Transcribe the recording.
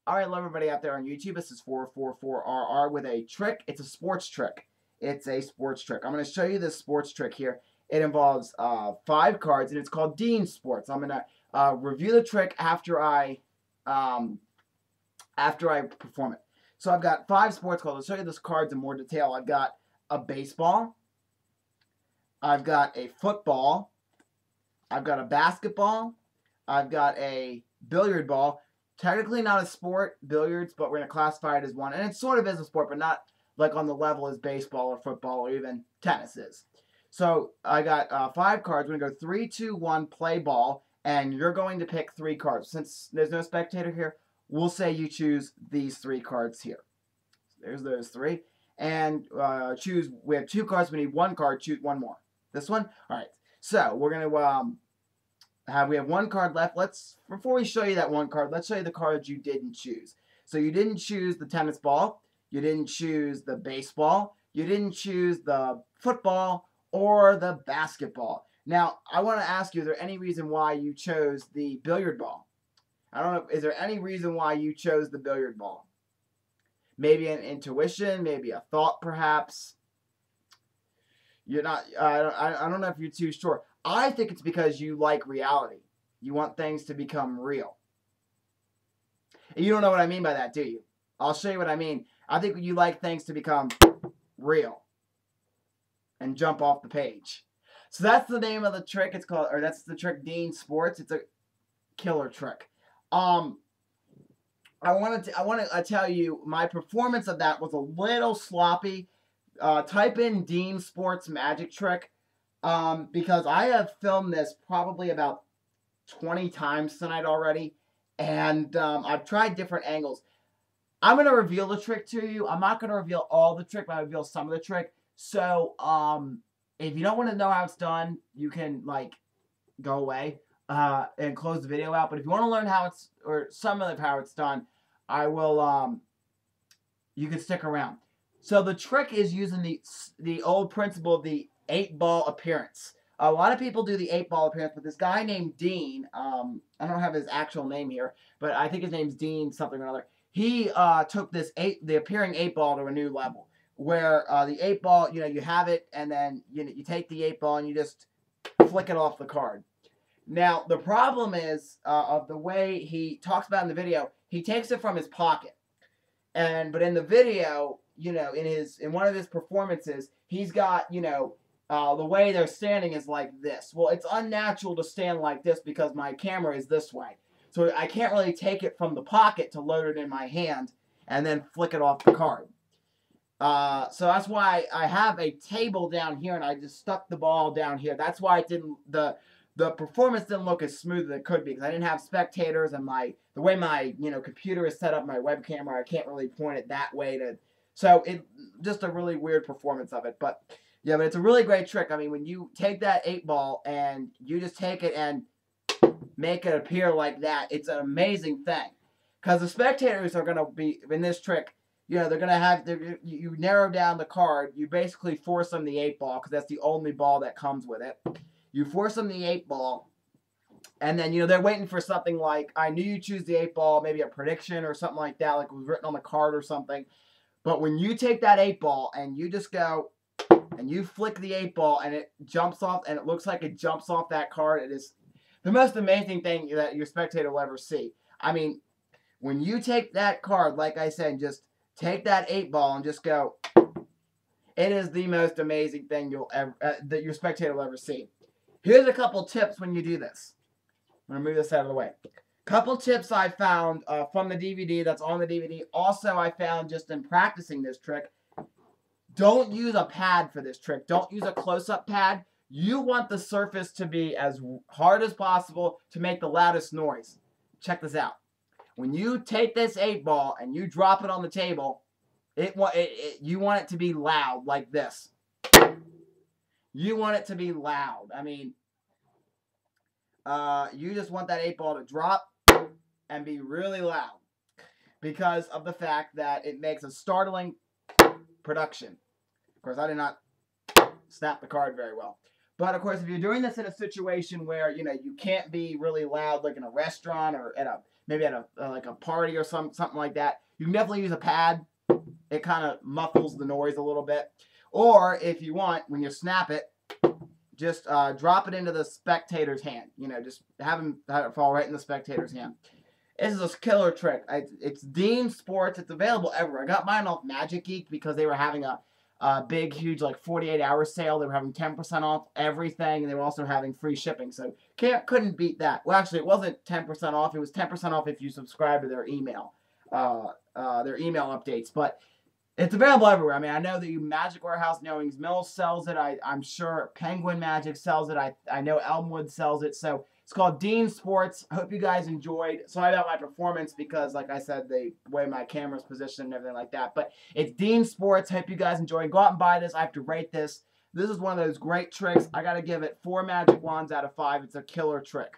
Alright, hello everybody out there on YouTube. This is 444RR with a trick. It's a sports trick. It's a sports trick. I'm going to show you this sports trick here. It involves 5 cards, and it's called Dean Sports. I'm going to review the trick after I perform it. So I've got 5 sports cards. I'll show you these cards in more detail. I've got a baseball. I've got a football. I've got a basketball. I've got a billiard ball. Technically not a sport, billiards, but we're going to classify it as one. And it sort of is a sport, but not like on the level as baseball or football or even tennis is. So I got 5 cards. We're going to go 3, 2, 1, play ball. And you're going to pick 3 cards. Since there's no spectator here, we'll say you choose these 3 cards here. There's those 3. And choose, we have 2 cards. We need 1 card. Choose 1 more. This one? All right. So we're going to... we have 1 card left. Before we show you that 1 card, let's show you the cards you didn't choose. So you didn't choose the tennis ball, you didn't choose the baseball, you didn't choose the football or the basketball. Now, I want to ask you, is there any reason why you chose the billiard ball? I don't know, is there any reason why you chose the billiard ball? Maybe an intuition, maybe a thought perhaps. You're not, I don't know if you're too sure. I think it's because you like reality. You want things to become real. And you don't know what I mean by that, do you? I'll show you what I mean. I think you like things to become real and jump off the page. So that's the name of the trick. It's called, or that's the trick Dean Sports. It's a killer trick. I want to tell you my performance of that was a little sloppy. Type in Dean Sports magic trick. Because I have filmed this probably about 20 times tonight already, and I've tried different angles. I'm going to reveal the trick to you. I'm not going to reveal all the trick, but I'll reveal some of the trick. So, if you don't want to know how it's done, you can, like, go away and close the video out. But if you want to learn how it's, or some of how it's done, I will, you can stick around. So, the trick is using the old principle of the 8-ball appearance. A lot of people do the 8-ball appearance, but this guy named Dean, I don't have his actual name here, but I think his name's Dean something or other. He took the appearing 8-ball to a new level, where the 8-ball, you have it, and then you take the 8-ball and you just flick it off the card. Now, the problem is, of the way he talks about in the video, he takes it from his pocket. But in the video, in one of his performances, he's got, the way they're standing is like this. Well, it's unnatural to stand like this because my camera is this way. So I can't really take it from the pocket to load it in my hand and then flick it off the card. So that's why I have a table down here and I just stuck the ball down here. That's why it didn't, the performance didn't look as smooth as it could be because I didn't have spectators and the way my, computer is set up, my web camera, I can't really point it that way so it, just a really weird performance of it. But yeah, but it's a really great trick. I mean, when you take that 8-ball and you just take it and make it appear like that, it's an amazing thing. Because the spectators are going to be, in this trick, they're going to have, you narrow down the card. You basically force them the 8-ball because that's the only ball that comes with it. You force them the 8-ball. And then, they're waiting for something like, I knew you choose the 8-ball, maybe a prediction or something like that, like it was written on the card or something. But when you take that 8-ball and you just go... and you flick the 8-ball and it jumps off and it looks like it jumps off that card. It is the most amazing thing that your spectator will ever see. I mean, when you take that card, like I said, just take that 8-ball and just go, it is the most amazing thing that your spectator will ever see. Here's a couple tips when you do this. I'm going to move this out of the way. Couple tips I found from the DVD that's on the DVD. Also, I found just in practicing this trick. Don't use a pad for this trick. Don't use a close-up pad. You want the surface to be as hard as possible to make the loudest noise. Check this out. When you take this 8-ball and you drop it on the table, you want it to be loud like this. You want it to be loud. I mean, you just want that 8-ball to drop and be really loud because of the fact that it makes a startling production. Of course, I did not snap the card very well. But, of course, if you're doing this in a situation where, you can't be really loud, like in a restaurant or at a maybe at like a party or something like that. You can definitely use a pad. It kind of muffles the noise a little bit. Or if you want, when you snap it, just drop it into the spectator's hand. You know, just have it fall right in the spectator's hand. This is a killer trick. It's Dean Sports. It's available everywhere. I got mine off Magic Geek because they were having a big, huge, like 48-hour sale. They were having 10% off everything, and they were also having free shipping. So couldn't beat that. Well, actually, it wasn't 10% off. It was 10% off if you subscribe to their email updates. But it's available everywhere. I mean, I know that Magic Warehouse, Knowings Mills sells it. I'm sure Penguin Magic sells it. I know Elmwood sells it. So it's called Dean Sports. I hope you guys enjoyed. Sorry about my performance because, like I said, the way my camera's positioned and everything like that. But it's Dean Sports. Hope you guys enjoyed. Go out and buy this. I have to rate this. This is one of those great tricks. I got to give it 4 magic wands out of 5. It's a killer trick.